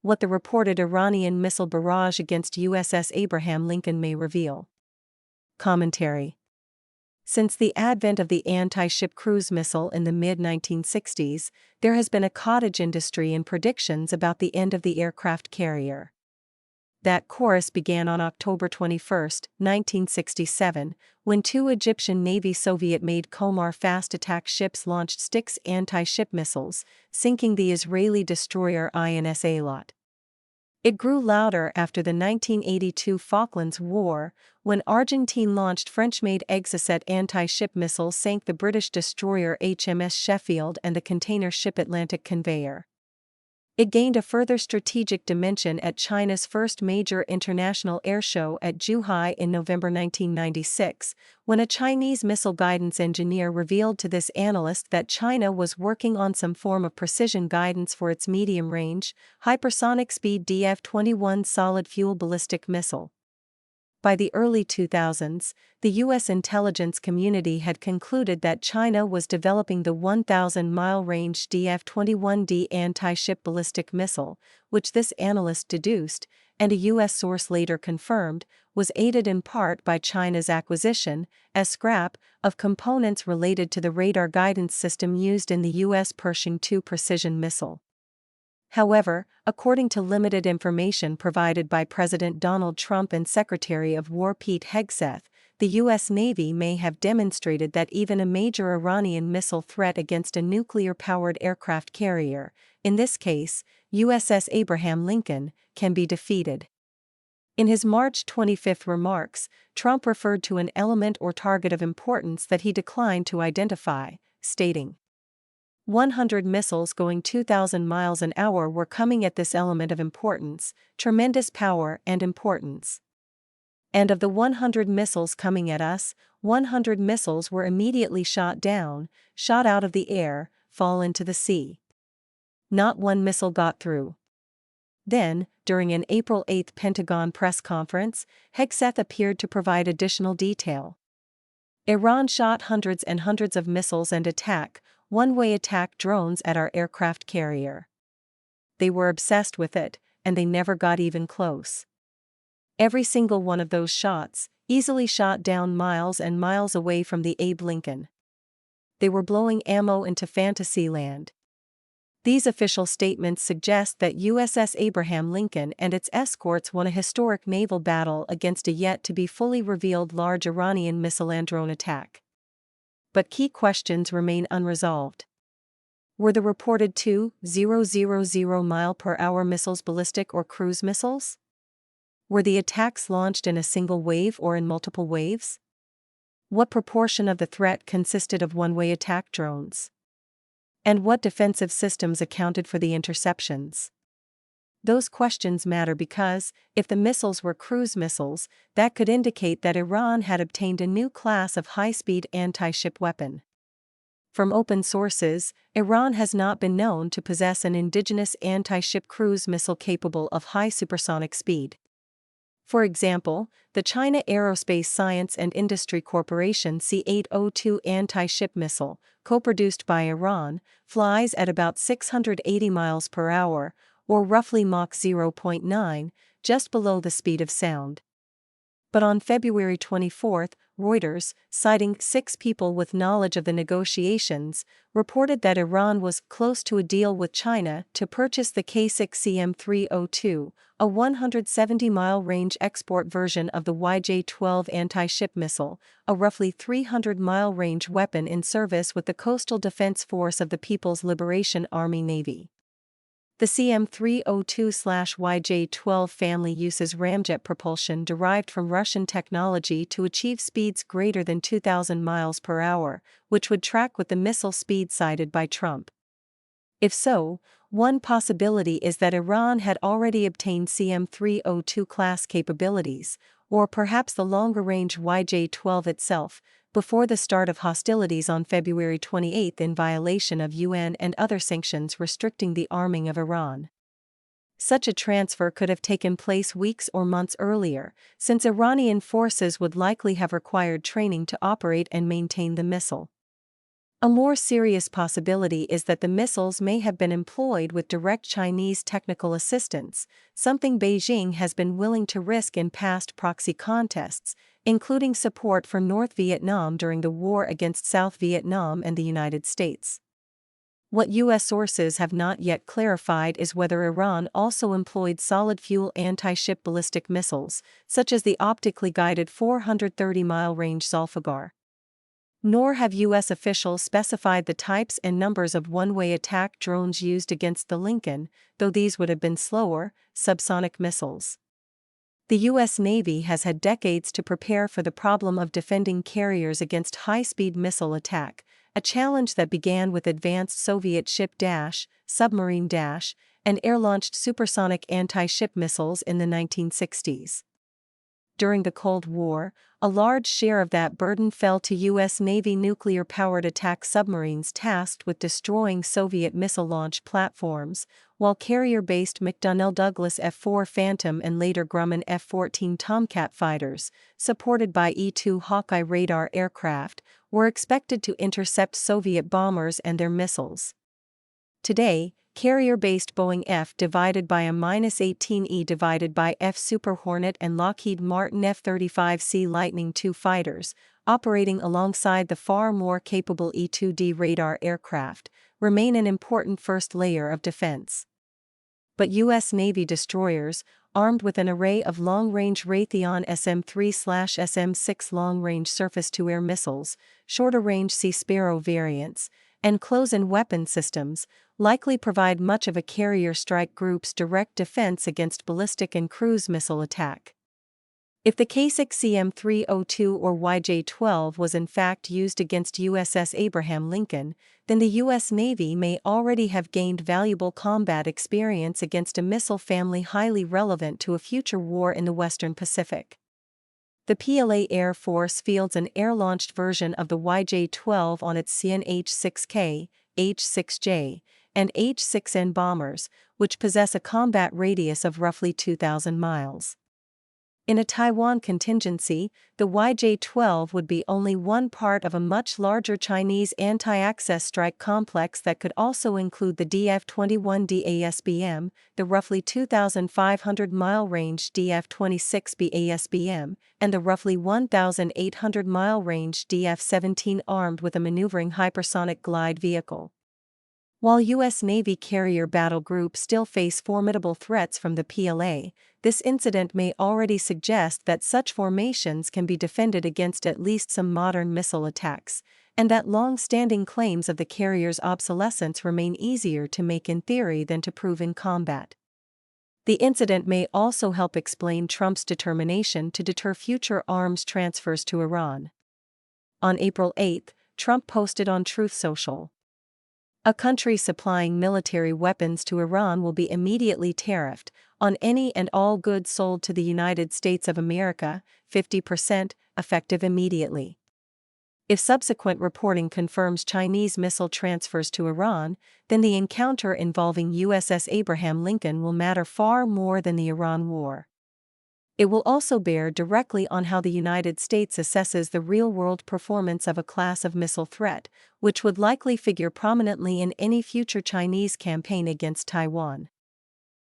what the reported Iranian missile barrage against USS Abraham Lincoln may reveal. Commentary. Since the advent of the anti-ship cruise missile in the mid-1960s, there has been a cottage industry in predictions about the end of the aircraft carrier. That chorus began on October 21, 1967, when two Egyptian Navy Soviet-made Komar fast attack ships launched Styx anti-ship missiles, sinking the Israeli destroyer INS Eilat. It grew louder after the 1982 Falklands War, when Argentine launched French-made Exocet anti-ship missiles sank the British destroyer HMS Sheffield and the container ship Atlantic Conveyor. It gained a further strategic dimension at China's first major international airshow at Zhuhai in November 1996, when a Chinese missile guidance engineer revealed to this analyst that China was working on some form of precision guidance for its medium-range, hypersonic speed DF-21 solid-fuel ballistic missile. By the early 2000s, the U.S. intelligence community had concluded that China was developing the 1,000-mile range DF-21D anti-ship ballistic missile, which this analyst deduced, and a U.S. source later confirmed, was aided in part by China's acquisition, as scrap, of components related to the radar guidance system used in the U.S. Pershing II precision missile. However, according to limited information provided by President Donald Trump and Secretary of War Pete Hegseth, the U.S. Navy may have demonstrated that even a major Iranian missile threat against a nuclear-powered aircraft carrier, in this case, USS Abraham Lincoln, can be defeated. In his March 25 remarks, Trump referred to an element or target of importance that he declined to identify, stating, 100 missiles going 2,000 miles an hour were coming at this element of importance, tremendous power and importance. And of the 100 missiles coming at us, 100 missiles were immediately shot down, shot out of the air, fall into the sea. Not one missile got through. Then, during an April 8 Pentagon press conference, Hegseth appeared to provide additional detail. Iran shot hundreds and hundreds of missiles and one-way attack drones at our aircraft carrier. They were obsessed with it, and they never got even close. Every single one of those shots, easily shot down miles and miles away from the Abe Lincoln. They were blowing ammo into fantasy land. These official statements suggest that USS Abraham Lincoln and its escorts won a historic naval battle against a yet-to-be fully revealed large Iranian missile and drone attack. But key questions remain unresolved. Were the reported 2,000 mile-per-hour missiles ballistic or cruise missiles? Were the attacks launched in a single wave or in multiple waves? What proportion of the threat consisted of one-way attack drones? And what defensive systems accounted for the interceptions? Those questions matter because, if the missiles were cruise missiles, that could indicate that Iran had obtained a new class of high-speed anti-ship weapon. From open sources, Iran has not been known to possess an indigenous anti-ship cruise missile capable of high supersonic speed. For example, the China Aerospace Science and Industry Corporation C-802 anti-ship missile, co-produced by Iran, flies at about 680 miles per hour, or roughly Mach 0.9, just below the speed of sound. But on February 24, Reuters, citing 6 people with knowledge of the negotiations, reported that Iran was close to a deal with China to purchase the K-6 CM-302, a 170-mile range export version of the YJ-12 anti-ship missile, a roughly 300-mile range weapon in service with the Coastal Defense Force of the People's Liberation Army Navy. The CM-302/YJ-12 family uses ramjet propulsion derived from Russian technology to achieve speeds greater than 2,000 miles per hour, which would track with the missile speed cited by Trump. If so, one possibility is that Iran had already obtained CM-302 class capabilities, or perhaps the longer-range YJ-12 itself, before the start of hostilities on February 28 in violation of UN and other sanctions restricting the arming of Iran. Such a transfer could have taken place weeks or months earlier, since Iranian forces would likely have required training to operate and maintain the missile. A more serious possibility is that the missiles may have been employed with direct Chinese technical assistance, something Beijing has been willing to risk in past proxy contests, including support for North Vietnam during the war against South Vietnam and the United States. What U.S. sources have not yet clarified is whether Iran also employed solid-fuel anti-ship ballistic missiles, such as the optically guided 430-mile range Zolfaghar. Nor have U.S. officials specified the types and numbers of one-way attack drones used against the Lincoln, though these would have been slower, subsonic missiles. The U.S. Navy has had decades to prepare for the problem of defending carriers against high-speed missile attack, a challenge that began with advanced Soviet ship-dash, submarine-dash, and air-launched supersonic anti-ship missiles in the 1960s. During the Cold War, a large share of that burden fell to U.S. Navy nuclear-powered attack submarines tasked with destroying Soviet missile launch platforms, while carrier-based McDonnell Douglas F-4 Phantom and later Grumman F-14 Tomcat fighters, supported by E-2 Hawkeye radar aircraft, were expected to intercept Soviet bombers and their missiles. Today, carrier-based Boeing F divided by a -18E divided by F Super Hornet and Lockheed Martin F-35C Lightning II fighters, operating alongside the far more capable E-2D radar aircraft, remain an important first layer of defense. But U.S. Navy destroyers, armed with an array of long-range Raytheon SM-3/SM-6 long-range surface-to-air missiles, shorter-range Sea Sparrow variants, and close-in weapon systems, likely provide much of a carrier strike group's direct defense against ballistic and cruise missile attack. If the Kasich CM-302 or YJ-12 was in fact used against USS Abraham Lincoln, then the U.S. Navy may already have gained valuable combat experience against a missile family highly relevant to a future war in the Western Pacific. The PLA Air Force fields an air-launched version of the YJ-12 on its CN H-6K, H-6J, and H-6N bombers, which possess a combat radius of roughly 2,000 miles. In a Taiwan contingency, the YJ-12 would be only one part of a much larger Chinese anti-access strike complex that could also include the DF-21D ASBM, the roughly 2,500-mile range DF-26B ASBM, and the roughly 1,800-mile range DF-17 armed with a maneuvering hypersonic glide vehicle. While U.S. Navy carrier battle groups still face formidable threats from the PLA, this incident may already suggest that such formations can be defended against at least some modern missile attacks, and that long-standing claims of the carrier's obsolescence remain easier to make in theory than to prove in combat. The incident may also help explain Trump's determination to deter future arms transfers to Iran. On April 8, Trump posted on Truth Social, "A country supplying military weapons to Iran will be immediately tariffed on any and all goods sold to the United States of America, 50%, effective immediately." If subsequent reporting confirms Chinese missile transfers to Iran, then the encounter involving USS Abraham Lincoln will matter far more than the Iran war. It will also bear directly on how the United States assesses the real-world performance of a class of missile threat, which would likely figure prominently in any future Chinese campaign against Taiwan.